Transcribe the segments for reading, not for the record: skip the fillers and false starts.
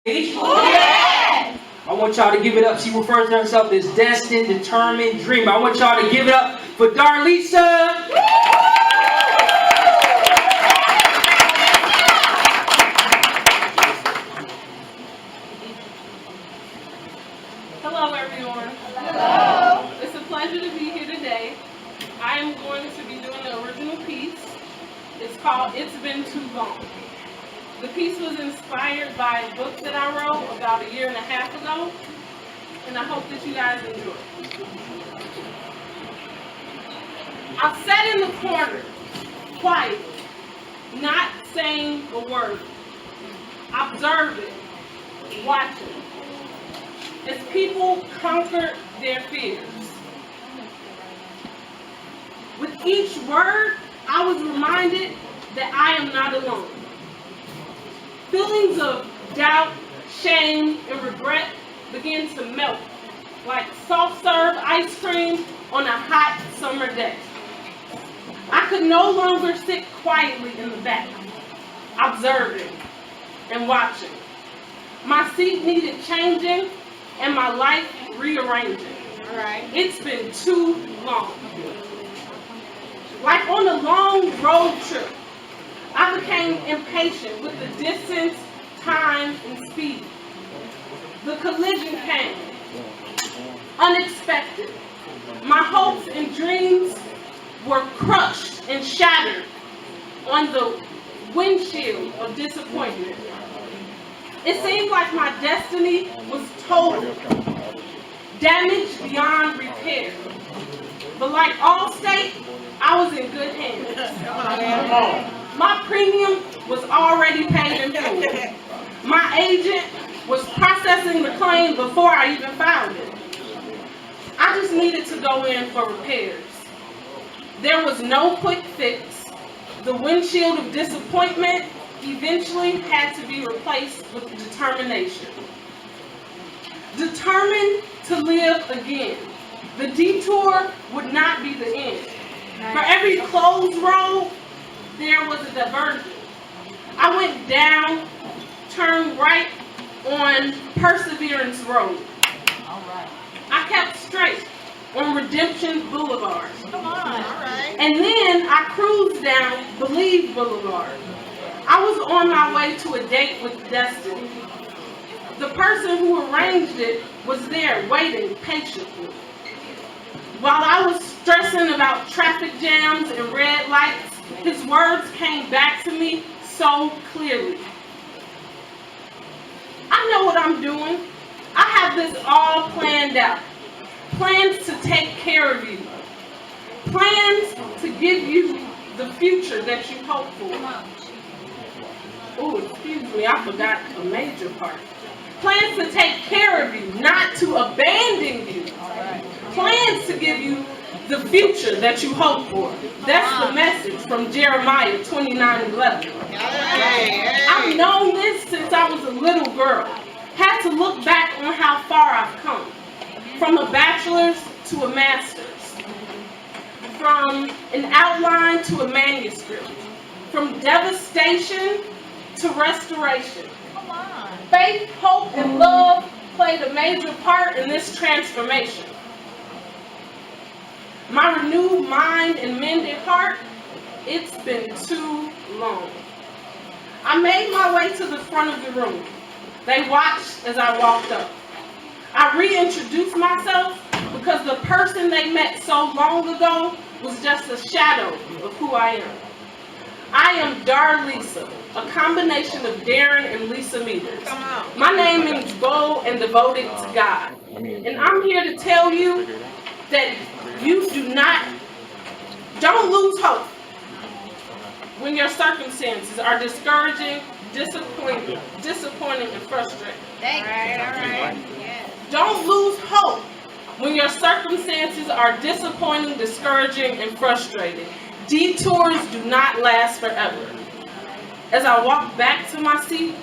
Yeah. I want y'all to give it up. She refers to herself as Destined Determined Dreamer. I want y'all to give it up for DarLisa. Hello, everyone. Hello. It's a pleasure to be here today. I am going to be doing the original piece. It's called It's Been Too Long. The piece was inspired by a book that I wrote about 1.5 years ago, and I hope that you guys enjoy it. I sat in the corner, quiet, not saying a word, observing, watching, as people conquered their fears. With each word, I was reminded that I am not alone. Feelings of doubt, shame, and regret began to melt like soft-serve ice cream on a hot summer day. I could no longer sit quietly in the back, observing and watching. My seat needed changing and my life rearranging. It's been too long. Like on a long road trip, I became impatient with the distance, time, and speed. The collision came, unexpected. My hopes and dreams were crushed and shattered on the windshield of disappointment. It seemed like my destiny was total, damaged beyond repair. But like Allstate, I was in good hands. My premium was already paid in full. My agent was processing the claim before I even filed it. I just needed to go in for repairs. There was no quick fix. The windshield of disappointment eventually had to be replaced with determination. Determined to live again. The detour would not be the end. For every closed road, there was a diversion. I went down, turned right on Perseverance Road. I kept straight on Redemption Boulevard. Come on, all right. And then I cruised down Believe Boulevard. I was on my way to a date with destiny. The person who arranged it was there waiting patiently. While I was stressing about traffic jams and red lights, his words came back to me so clearly. I know what I'm doing. I have this all planned out. Plans to take care of you. Plans to give you the future that you hope for. Oh, excuse me, I forgot a major part. Plans to take care of you, not to abandon you. Plans to give you the future that you hope for. That's the message from Jeremiah 29:11. I've known this since I was a little girl. Had to look back on how far I've come. From a bachelor's to a master's. From an outline to a manuscript. From devastation to restoration. Faith, hope, and love played a major part in this transformation. My renewed mind and mended heart, it's been too long. I made my way to the front of the room. They watched as I walked up. I reintroduced myself because the person they met so long ago was just a shadow of who I am. I am DarLisa, a combination of Darren and Lisa Meaders. My name means bold and devoted to God. And I'm here to tell you that you don't lose hope when your circumstances are discouraging, disappointing, and frustrating. All right. Yes. Don't lose hope when your circumstances are disappointing, discouraging, and frustrating. Detours do not last forever. As I walked back to my seat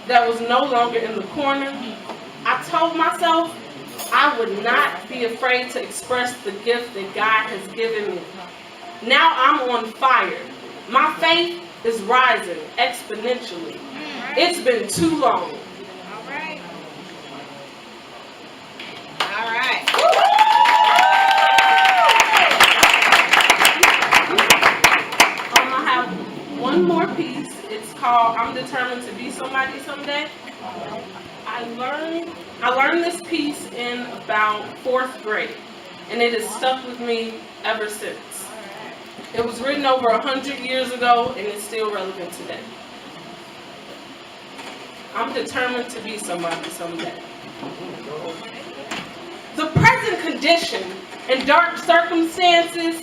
that was no longer in the corner, I told myself I would not be afraid to express the gift that God has given me. Now I'm on fire. My faith is rising exponentially. It's been too long. right. All right. I have one more piece. It's called I'm Determined to Be Somebody Someday. I learned this piece in about 4th grade, and it has stuck with me ever since. It was written over 100 years ago, and it's still relevant today. I'm determined to be somebody someday. The present condition and dark circumstances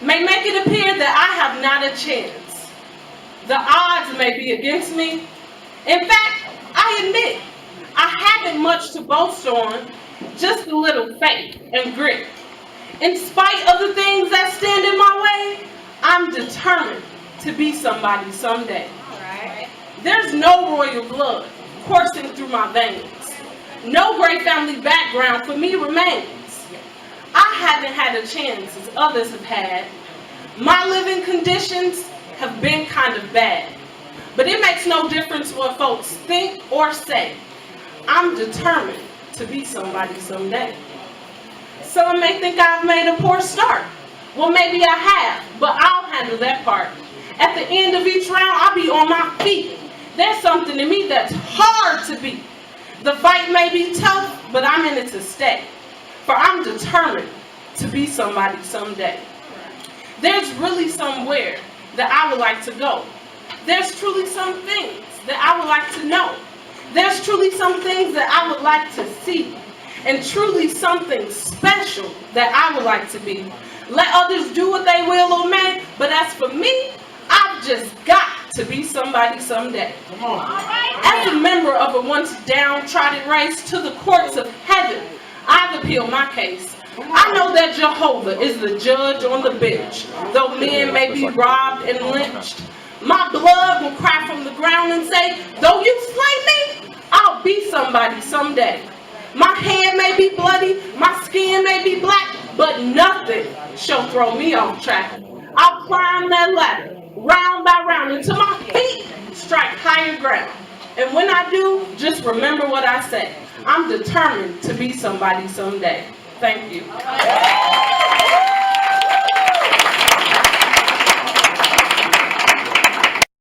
may make it appear that I have not a chance. The odds may be against me. In fact, I admit I haven't much to boast on, just a little faith and grit. In spite of the things that stand in my way, I'm determined to be somebody someday. All right. There's no royal blood coursing through my veins. No great family background for me remains. I haven't had a chance as others have had. My living conditions have been kind of bad. But it makes no difference what folks think or say. I'm determined to be somebody someday. Some may think I've made a poor start. Well, maybe I have, but I'll handle that part. At the end of each round, I'll be on my feet. There's something in me that's hard to beat. The fight may be tough, but I'm in it to stay. For I'm determined to be somebody someday. There's really somewhere that I would like to go. There's truly some things that I would like to know. There's truly some things that I would like to see. And truly something special that I would like to be. Let others do what they will or may, but as for me, I've just got to be somebody someday. Come on. As a member of a once downtrodden race to the courts of heaven, I've appealed my case. I know that Jehovah is the judge on the bench, though men may be robbed and lynched. My blood will cry from the ground and say, though you slay me, I'll be somebody someday. My hand may be bloody, my skin may be black, but nothing shall throw me off track. I'll climb that ladder, round by round, until my feet strike higher ground. And when I do, just remember what I say. I'm determined to be somebody someday. Thank you.